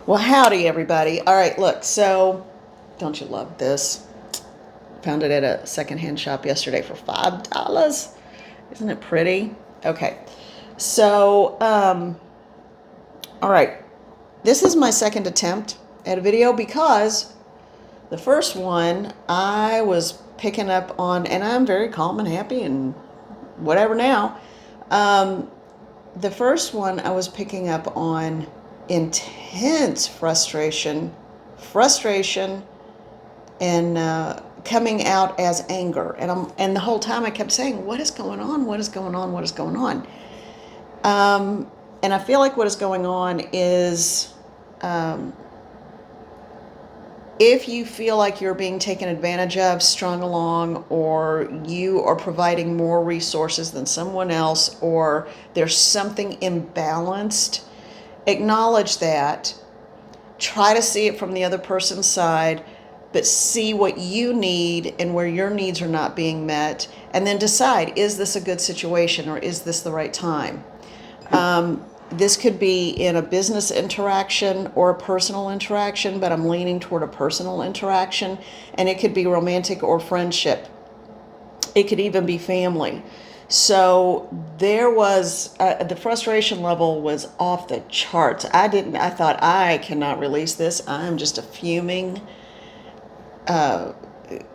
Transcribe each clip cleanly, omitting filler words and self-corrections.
Well, howdy, everybody. All right, look, so don't you love this? Found it at a secondhand shop yesterday for $5. Isn't it pretty? Okay, so, all right, this is my second attempt at a video because the first one I was picking up on, and I'm very calm and happy and whatever now. The first one I was picking up on intense frustration, and coming out as anger. And the whole time I kept saying, "What is going on? What is going on? What is going on?" And I feel like what is going on is, if you feel like you're being taken advantage of, strung along, or you are providing more resources than someone else, or there's something imbalanced, acknowledge that. Try to see it from the other person's side, but see what you need and where your needs are not being met, and then decide, is this a good situation or is this the right time? This could be in a business interaction or a personal interaction, but I'm leaning toward a personal interaction, and it could be romantic or friendship. It could even be family. So there was, the frustration level was off the charts. I thought, I cannot release this. I'm just a fuming,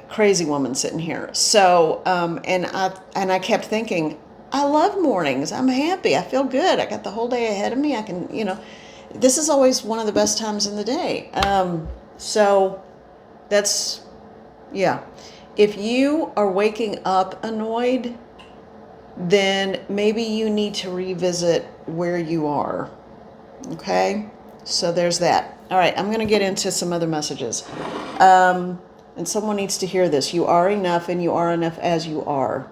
crazy woman sitting here. So, and I kept thinking, I love mornings. I'm happy. I feel good. I got the whole day ahead of me. I can, this is always one of the best times in the day. So that's, yeah. If you are waking up annoyed, then maybe you need to revisit where you are. Okay? So there's that. All right, I'm going to get into some other messages. And someone needs to hear this. You are enough, and you are enough as you are.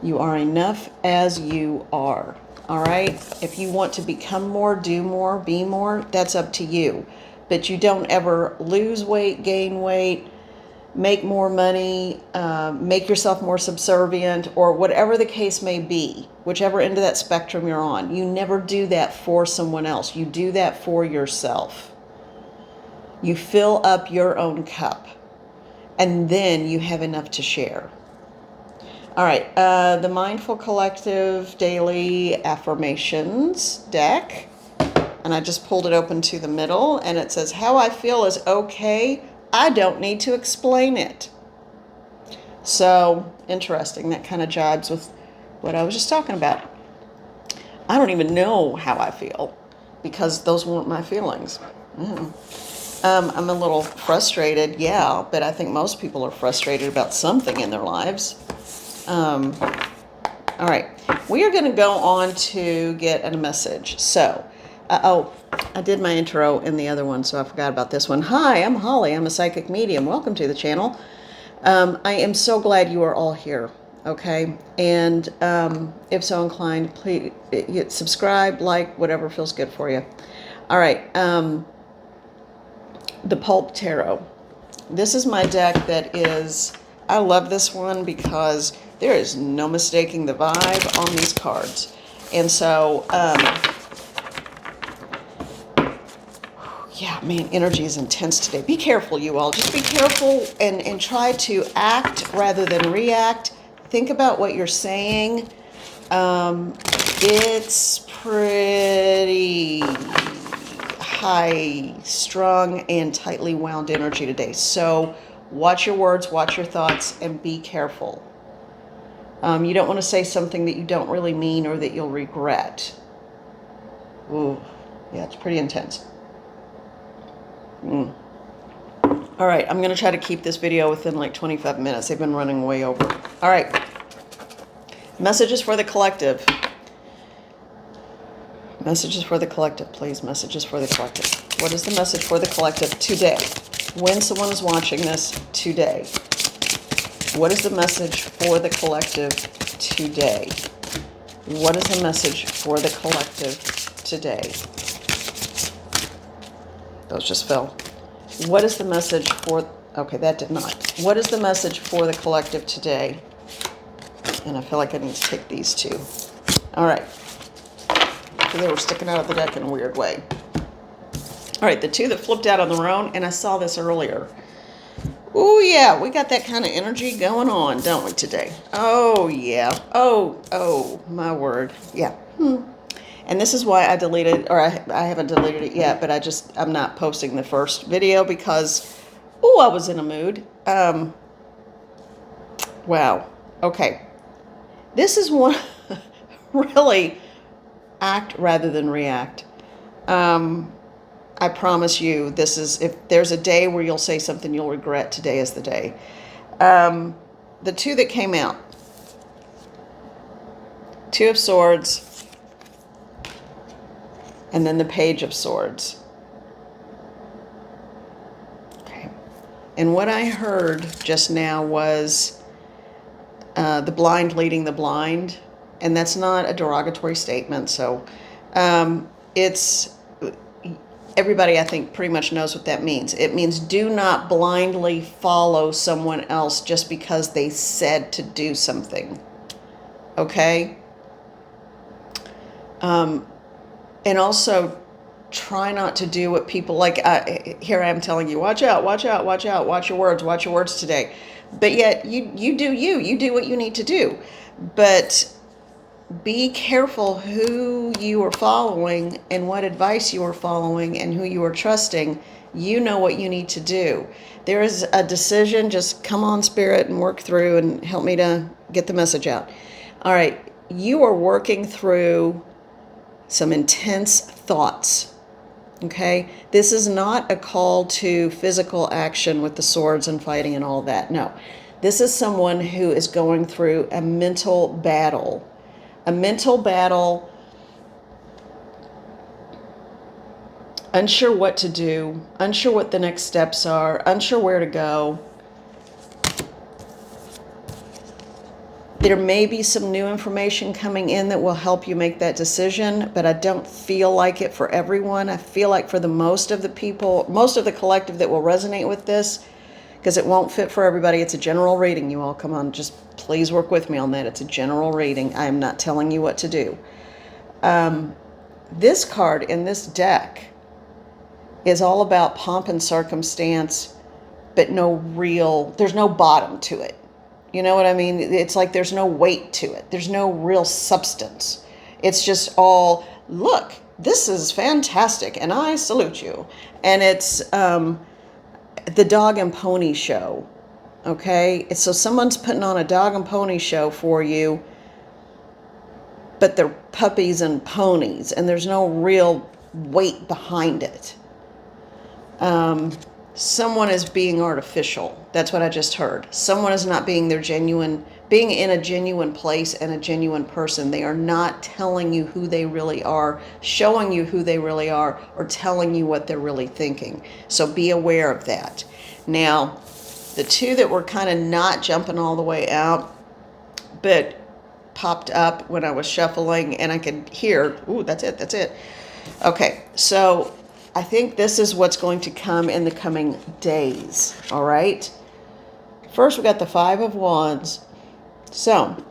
You are enough as you are. All right? If you want to become more, do more, be more, that's up to you. But you don't ever lose weight, gain weight, make more money, make yourself more subservient, or whatever the case may be, whichever end of that spectrum you're on. You never do that for someone else. You do that for yourself. You fill up your own cup, and then you have enough to share. All right, the Mindful Collective Daily Affirmations deck, and I just pulled it open to the middle, and it says, how I feel is okay. I don't need to explain it. So, interesting. That kind of jibes with what I was just talking about. I don't even know how I feel because those weren't my feelings. I'm a little frustrated, yeah, but I think most people are frustrated about something in their lives. All right, we are going to go on to get a message. So, I did my intro in the other one, so I forgot about this one. Hi, I'm Holly. I'm a psychic medium. Welcome to the channel. I am so glad you are all here, okay? And if so inclined, please hit subscribe, like, whatever feels good for you. All right, the Pulp Tarot. This is my deck that is, I love this one because there is no mistaking the vibe on these cards. And so, yeah, man, energy is intense today. Be careful, you all. Just be careful and try to act rather than react. Think about what you're saying. It's pretty high-strung and tightly wound energy today. So watch your words, watch your thoughts, and be careful. You don't want to say something that you don't really mean or that you'll regret. Ooh, yeah, it's pretty intense. All right, I'm going to try to keep this video within like 25 minutes. They've been running way over. All right. Messages for the collective. Messages for the collective, please. Messages for the collective. What is the message for the collective today? When someone is watching this today. What is the message for the collective today? What is the message for the collective today? Those just fell. What is the message for... Okay, that did not. What is the message for the collective today? And I feel like I need to take these two. All right. So they were sticking out of the deck in a weird way. All right, the two that flipped out on their own, and I saw this earlier. Oh, yeah, we got that kind of energy going on, don't we, today? Oh, yeah. Oh, my word. Yeah. And this is why I deleted, or I haven't deleted it yet, but I'm not posting the first video because, I was in a mood. Wow. Okay. This is one, really act rather than react. I promise you, if there's a day where you'll say something you'll regret, today is the day. The two that came out, Two of Swords, and then the Page of Swords. Okay. And what I heard just now was the blind leading the blind. And that's not a derogatory statement. So it's... Everybody, I think, pretty much knows what that means. It means do not blindly follow someone else just because they said to do something. Okay? And also, try not to do what people like. Here I am telling you, watch out, watch out, watch out, watch your words today. But yet, you do what you need to do. But be careful who you are following and what advice you are following and who you are trusting. You know what you need to do. There is a decision. Just come on, Spirit, and work through and help me to get the message out. All right. You are working through some intense thoughts. Okay? This is not a call to physical action with the swords and fighting and all that. No. This is someone who is going through a mental battle. A mental battle, unsure what to do, unsure what the next steps are, unsure where to go. There may be some new information coming in that will help you make that decision, but I don't feel like it for everyone. I feel like for the most of the people, most of the collective that will resonate with this, because it won't fit for everybody. It's a general reading, you all. Come on, just please work with me on that. It's a general reading. I am not telling you what to do. This card in this deck is all about pomp and circumstance, but there's no bottom to it. You know what I mean? It's like there's no weight to it. There's no real substance. It's just all, look, this is fantastic, and I salute you. And it's the dog and pony show. Okay? So someone's putting on a dog and pony show for you, but they're puppies and ponies, and there's no real weight behind it. Someone is being artificial. That's what I just heard. Someone is not being being in a genuine place and a genuine person. They are not telling you who they really are, showing you who they really are, or telling you what they're really thinking. So be aware of that. Now, the two that were kind of not jumping all the way out, but popped up when I was shuffling, and I could hear, ooh, that's it. Okay, so I think this is what's going to come in the coming days, all right? First, we got the Five of Wands. So,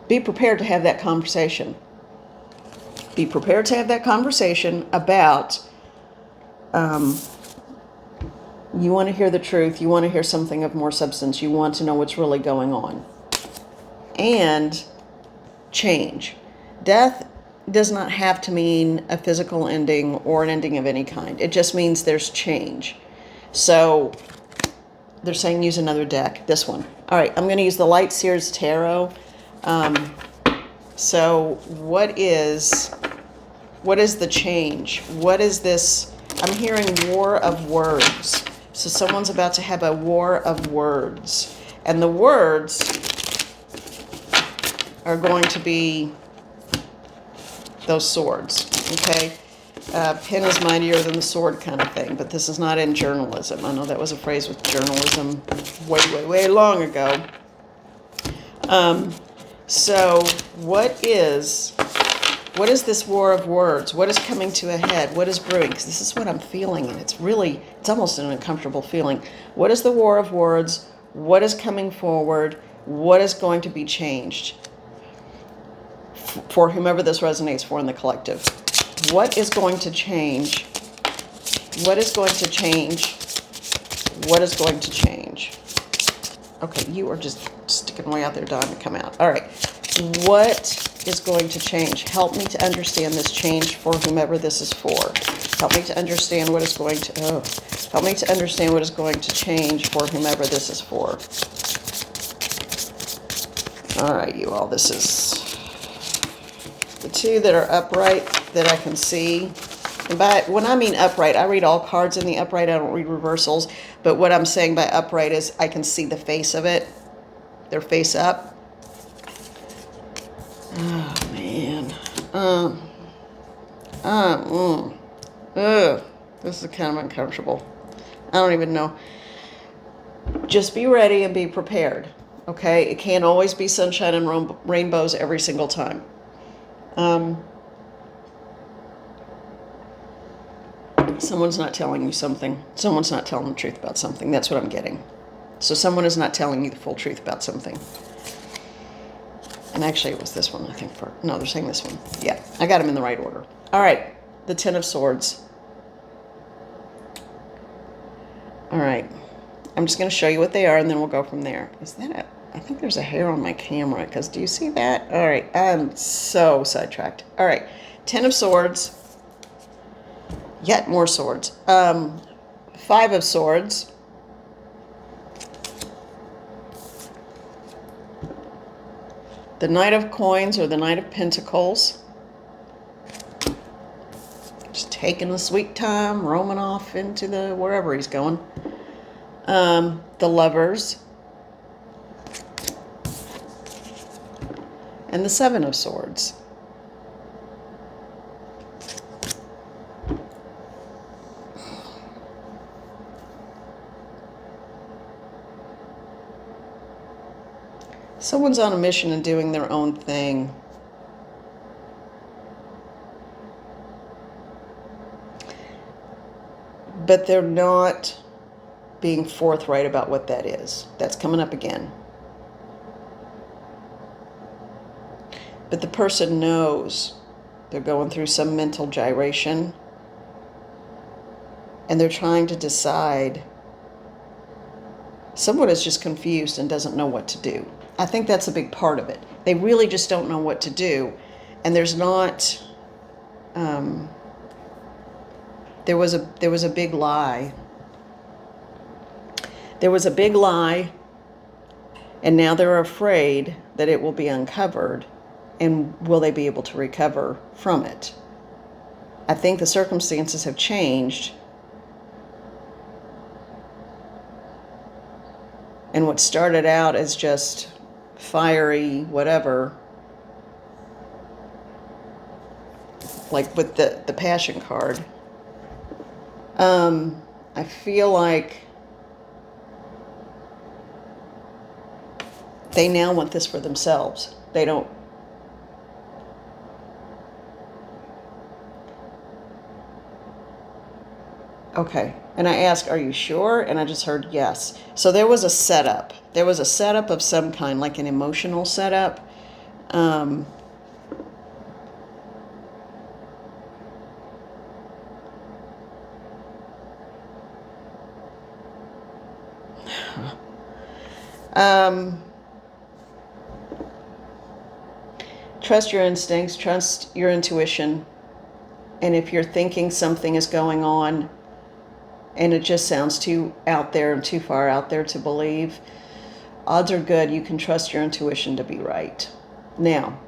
be prepared to have that conversation. Be prepared to have that conversation about, you want to hear the truth. You want to hear something of more substance. You want to know what's really going on. And change. Death does not have to mean a physical ending or an ending of any kind. It just means there's change. So they're saying use another deck, this one. All right, I'm going to use the Light Seers Tarot. So what is the change? What is this? I'm hearing war of words. So someone's about to have a war of words. And the words are going to be those swords, okay? Pen is mightier than the sword kind of thing, but this is not in journalism. I know that was a phrase with journalism way long ago. So what is this war of words? What is coming to a head? What is brewing? Because this is what I'm feeling, and it's almost an uncomfortable feeling. What is the war of words? What is coming forward? What is going to be changed? For whomever this resonates for in the collective. What is going to change? What is going to change? What is going to change? Okay, you are just sticking way out there dying to come out. All right. What is going to change? Help me to understand this change for whomever this is for. Help me to understand what is going to... Oh, help me to understand what is going to change for whomever this is for. All right, you all. This is the two that are upright that I can see. And when I mean upright, I read all cards in the upright. I don't read reversals. But what I'm saying by upright is I can see the face of it. Their face up. Oh, man. This is kind of uncomfortable. I don't even know. Just be ready and be prepared. Okay? It can't always be sunshine and rainbows every single time. Someone's not telling you something. Someone's not telling the truth about something. That's what I'm getting. So someone is not telling you the full truth about something. And actually it was this one, I think. No, they're saying this one. Yeah, I got them in the right order. All right, the Ten of Swords. All right, I'm just going to show you what they are, and then we'll go from there. Is that I think there's a hair on my camera, because do you see that? All right, I'm so sidetracked. All right, Ten of Swords. Yet more swords. Five of Swords. The Knight of Coins or the Knight of Pentacles. Just taking the sweet time, roaming off into the wherever he's going. The Lovers. And the Seven of Swords. Someone's on a mission and doing their own thing. But they're not being forthright about what that is. That's coming up again. But the person knows they're going through some mental gyration. And they're trying to decide. Someone is just confused and doesn't know what to do. I think that's a big part of it. They really just don't know what to do. And there's not... There was a big lie. There was a big lie, and now they're afraid that it will be uncovered, and will they be able to recover from it? I think the circumstances have changed, and what started out as just fiery whatever, like with the Passion card, I feel like they now want this for themselves. They don't... Okay. And I asked, are you sure? And I just heard yes. So there was a setup. There was a setup of some kind, like an emotional setup. Trust your instincts, trust your intuition. And if you're thinking something is going on and it just sounds too out there and too far out there to believe, odds are good you can trust your intuition to be right. Now,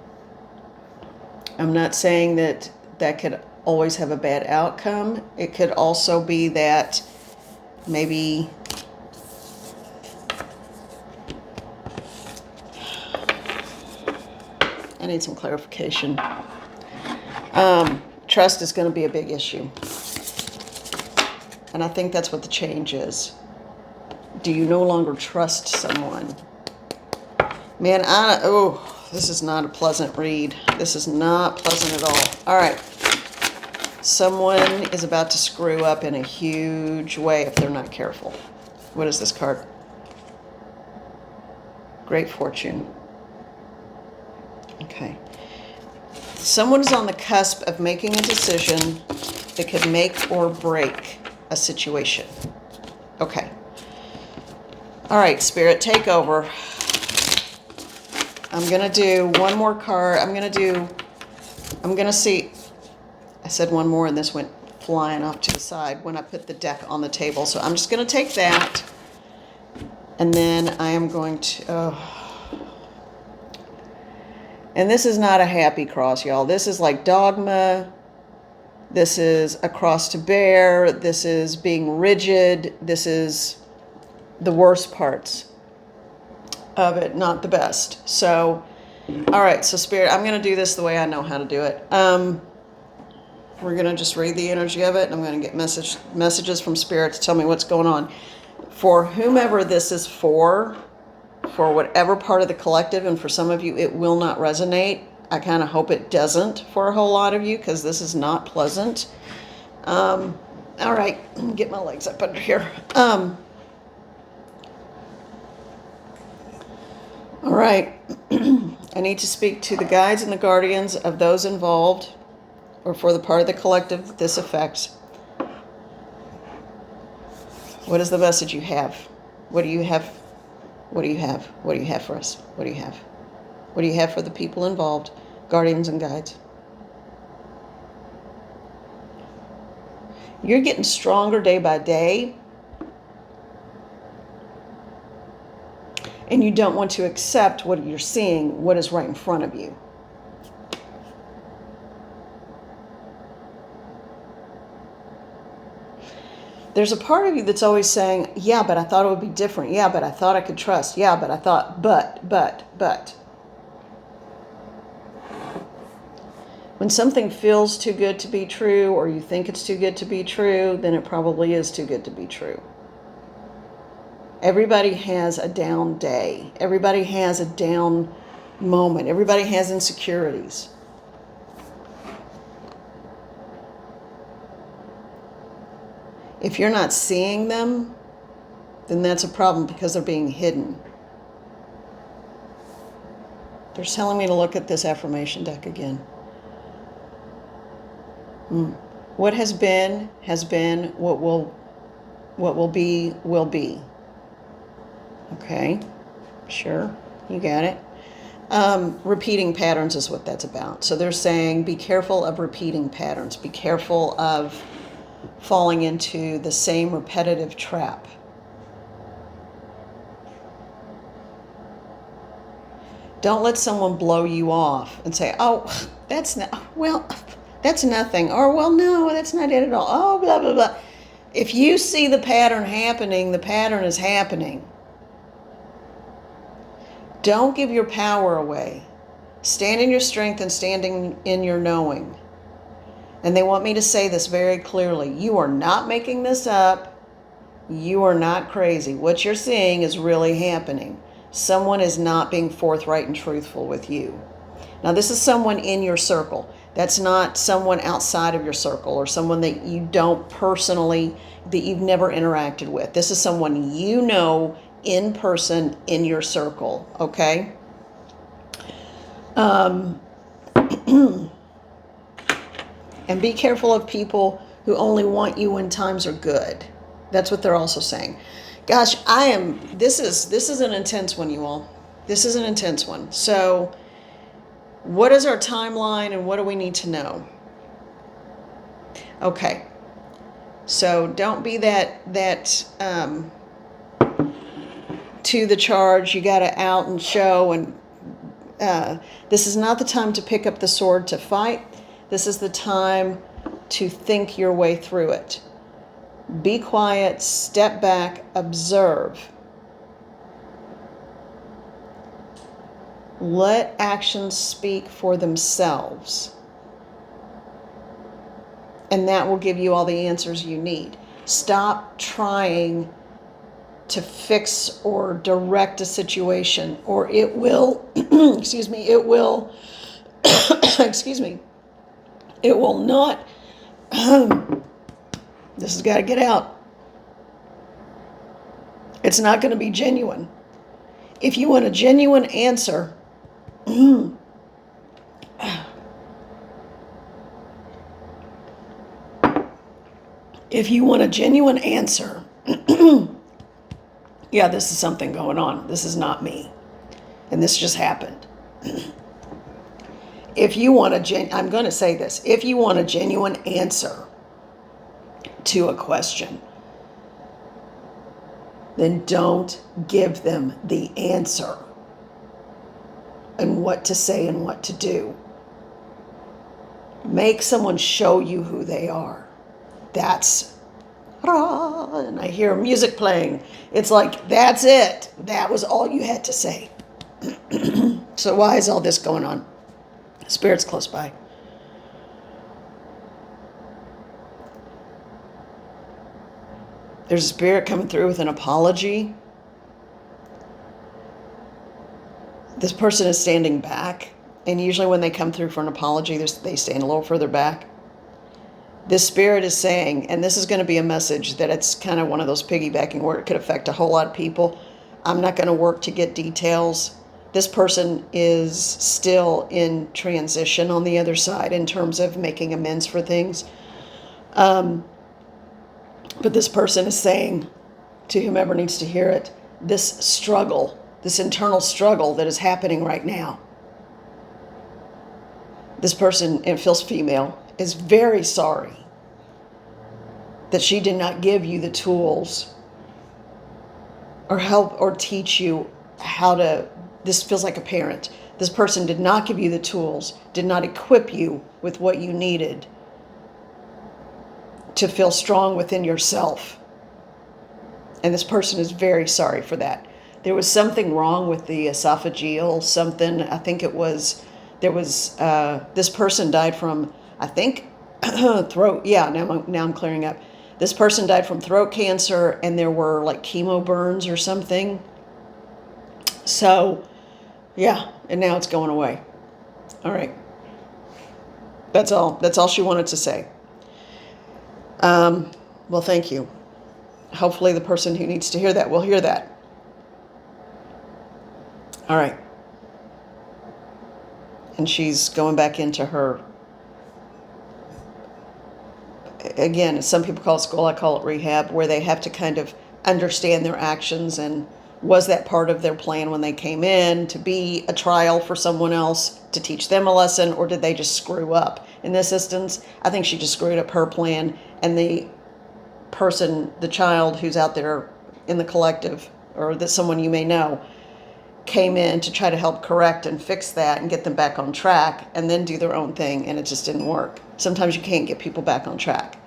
I'm not saying that that could always have a bad outcome. It could also be that maybe... I need some clarification. Trust is going to be a big issue. And I think that's what the change is. Do you no longer trust someone? Man, this is not a pleasant read. This is not pleasant at all. All right. Someone is about to screw up in a huge way if they're not careful. What is this card? Great Fortune. Okay. Someone is on the cusp of making a decision that could make or break a situation. Okay. All right, Spirit, take over. I'm going to do one more card. I'm going to see. I said one more and this went flying off to the side when I put the deck on the table. So I'm just going to take that. And then I am going to... And this is not a happy cross, y'all. This is like dogma. This is a cross to bear. This is being rigid. This is the worst parts of it, not the best. So, all right. So, Spirit, I'm going to do this the way I know how to do it. We're going to just read the energy of it. And I'm going to get messages from Spirit to tell me what's going on. For whomever this is for whatever part of the collective, and for some of you, it will not resonate. I kind of hope it doesn't for a whole lot of you, because this is not pleasant. All right, get my legs up under here. All right, I need to speak to the guides and the guardians of those involved, or for the part of the collective that this affects. What is the message you have? What do you have? What do you have? What do you have for us? What do you have? What do you have for the people involved, guardians and guides? You're getting stronger day by day. And you don't want to accept what you're seeing, what is right in front of you. There's a part of you that's always saying, yeah, but I thought it would be different. Yeah, but I thought I could trust. Yeah, but I thought, but. When something feels too good to be true, or you think it's too good to be true, then it probably is too good to be true. Everybody has a down day. Everybody has a down moment. Everybody has insecurities. If you're not seeing them, then that's a problem, because they're being hidden. They're telling me to look at this affirmation deck again. What has been, what will be, will be. Okay, sure, you got it. Repeating patterns is what that's about. So they're saying, be careful of repeating patterns. Be careful of falling into the same repetitive trap. Don't let someone blow you off and say, oh, that's nothing. Or, well, no, that's not it at all. Oh, blah, blah, blah. If you see the pattern happening, the pattern is happening. Don't give your power away. Stand in your strength and standing in your knowing. And they want me to say this very clearly. You are not making this up. You are not crazy. What you're seeing is really happening. Someone is not being forthright and truthful with you. Now, this is someone in your circle. That's not someone outside of your circle, or someone that you don't personally, that you've never interacted with. This is someone you know in person in your circle, okay? And be careful of people who only want you when times are good. That's what they're also saying. Gosh, this is an intense one, you all. This is an intense one. So what is our timeline, and what do we need to know? Okay. So don't be that to the charge, you got to out and show, and this is not the time to pick up the sword to fight. This is the time to think your way through it. Be quiet, step back, observe. Let actions speak for themselves. And that will give you all the answers you need. Stop trying to fix or direct a situation, or it will, it will, it will not, this has got to get out. It's not going to be genuine. If you want a genuine answer, If you want a genuine answer, yeah, this is something going on. This is not me. And this just happened. If you want I'm going to say this. If you want a genuine answer to a question, then don't give them the answer and what to say and what to do. Make someone show you who they are. That's, and I hear music playing. It's like, that's it. That was all you had to say. So why is all this going on? Spirit's close by. There's a spirit coming through with an apology. This person is standing back. And usually when they come through for an apology, they stand a little further back. This spirit is saying, and this is going to be a message that it's kind of one of those piggybacking where it could affect a whole lot of people. I'm not going to work to get details. This person is still in transition on the other side in terms of making amends for things. But this person is saying to whomever needs to hear it, this struggle, this internal struggle that is happening right now. This person, it feels female, is very sorry that she did not give you the tools or help or teach you how to, this feels like a parent. This person did not give you the tools, did not equip you with what you needed to feel strong within yourself. And this person is very sorry for that. There was something wrong with the esophageal, something, I think it was, this person died from, I think, throat, yeah, now I'm clearing up. This person died from throat cancer and there were like chemo burns or something. So, yeah, and now it's going away. All right. That's all she wanted to say. Well, thank you. Hopefully the person who needs to hear that will hear that. All right. And she's going back into her, again, some people call it school, I call it rehab, where they have to kind of understand their actions and was that part of their plan when they came in to be a trial for someone else to teach them a lesson, or did they just screw up? In this instance, I think she just screwed up her plan, and the person, the child who's out there in the collective, or that someone you may know, came in to try to help correct and fix that and get them back on track and then do their own thing, and it just didn't work. Sometimes you can't get people back on track.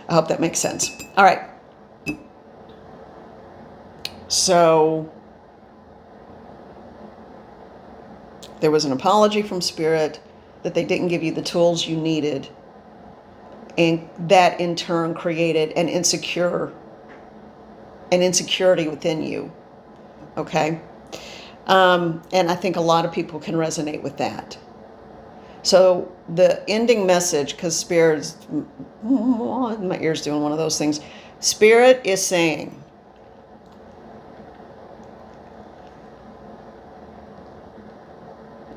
I hope that makes sense. All right. So there was an apology from Spirit that they didn't give you the tools you needed, and that in turn created an insecurity within you. Okay? And I think a lot of people can resonate with that. So the ending message, because Spirit's, my ear's doing one of those things. Spirit is saying,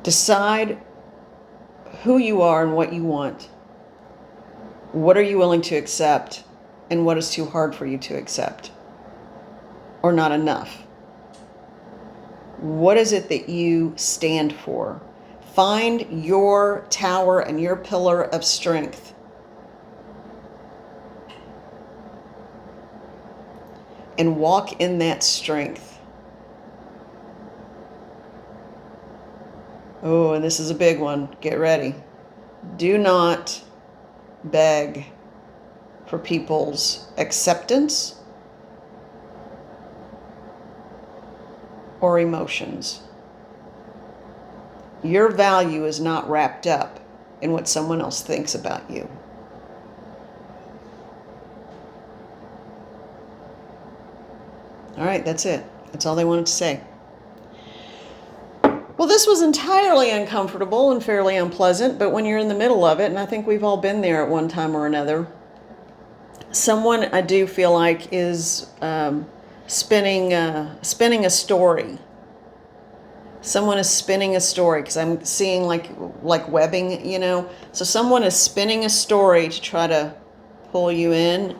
decide who you are and what you want. What are you willing to accept, and what is too hard for you to accept or not enough? What is it that you stand for? Find your tower and your pillar of strength. And walk in that strength. Oh, and this is a big one. Get ready. Do not beg for people's acceptance or emotions. Your value is not wrapped up in what someone else thinks about you. All right, that's it. That's all they wanted to say. Well, this was entirely uncomfortable and fairly unpleasant, but when you're in the middle of it, and I think we've all been there at one time or another, someone I do feel like is spinning a story. Someone is spinning a story, because I'm seeing like webbing, you know. So someone is spinning a story to try to pull you in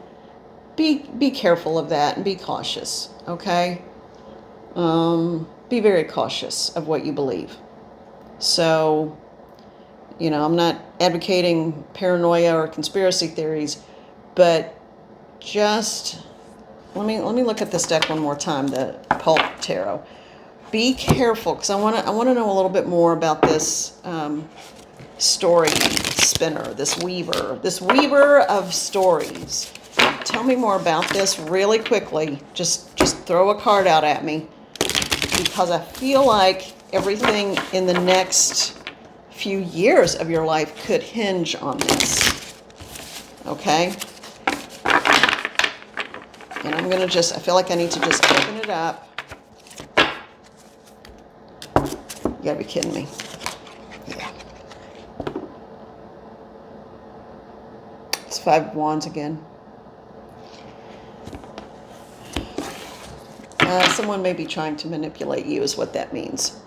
be careful of that and be cautious, okay? Be very cautious of what you believe. So, I'm not advocating paranoia or conspiracy theories, but just let me look at this deck one more time, the Pulp Tarot. Be careful, because I want to know a little bit more about this story spinner, this weaver of stories. Tell me more about this really quickly. Just throw a card out at me, because I feel like everything in the next few years of your life could hinge on this. Okay? And I'm going to I feel like I need to just open it up. You gotta be kidding me. Yeah. It's 5 of Wands again. Someone may be trying to manipulate you, is what that means.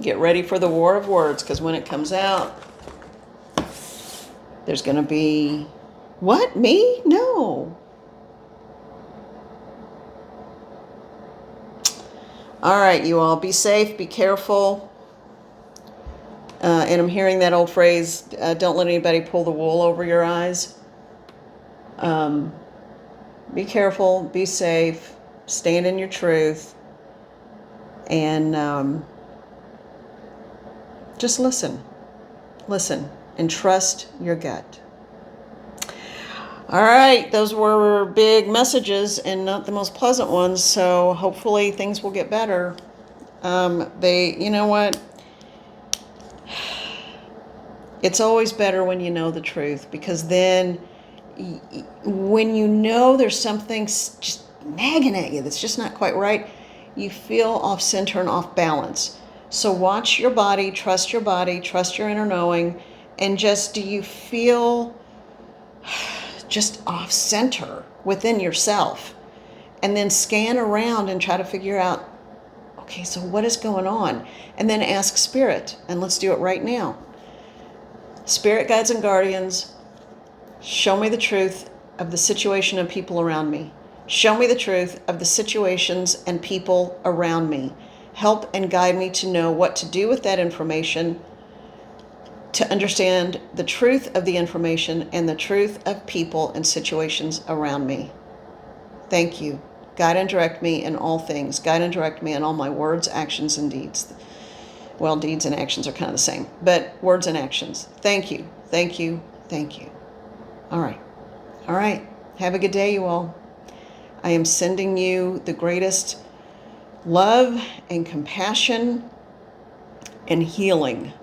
Get ready for the war of words, because when it comes out, there's going to be, what, me? No. All right, you all, be safe, be careful. And I'm hearing that old phrase, don't let anybody pull the wool over your eyes. Be careful, be safe, stand in your truth, and just listen, and trust your gut. All right, those were big messages and not the most pleasant ones, so hopefully things will get better. You know what? It's always better when you know the truth, because then when you know there's something just nagging at you that's just not quite right, you feel off center and off balance. So watch your body, trust your inner knowing, and just, do you feel just off center within yourself? And then scan around and try to figure out, okay, so what is going on? And then ask Spirit, and let's do it right now. Spirit, guides, and guardians, show me the truth of the situation and people around me. Show me the truth of the situations and people around me. Help and guide me to know what to do with that information, to understand the truth of the information and the truth of people and situations around me. Thank you. Guide and direct me in all things. Guide and direct me in all my words, actions, and deeds. Well, deeds and actions are kind of the same, but words and actions. Thank you. Thank you. Thank you. All right. All right. Have a good day, you all. I am sending you the greatest love and compassion and healing.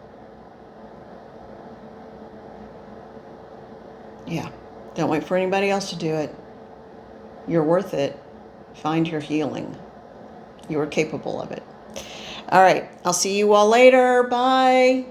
Yeah. Don't wait for anybody else to do it. You're worth it. Find your healing. You are capable of it. All right. I'll see you all later. Bye.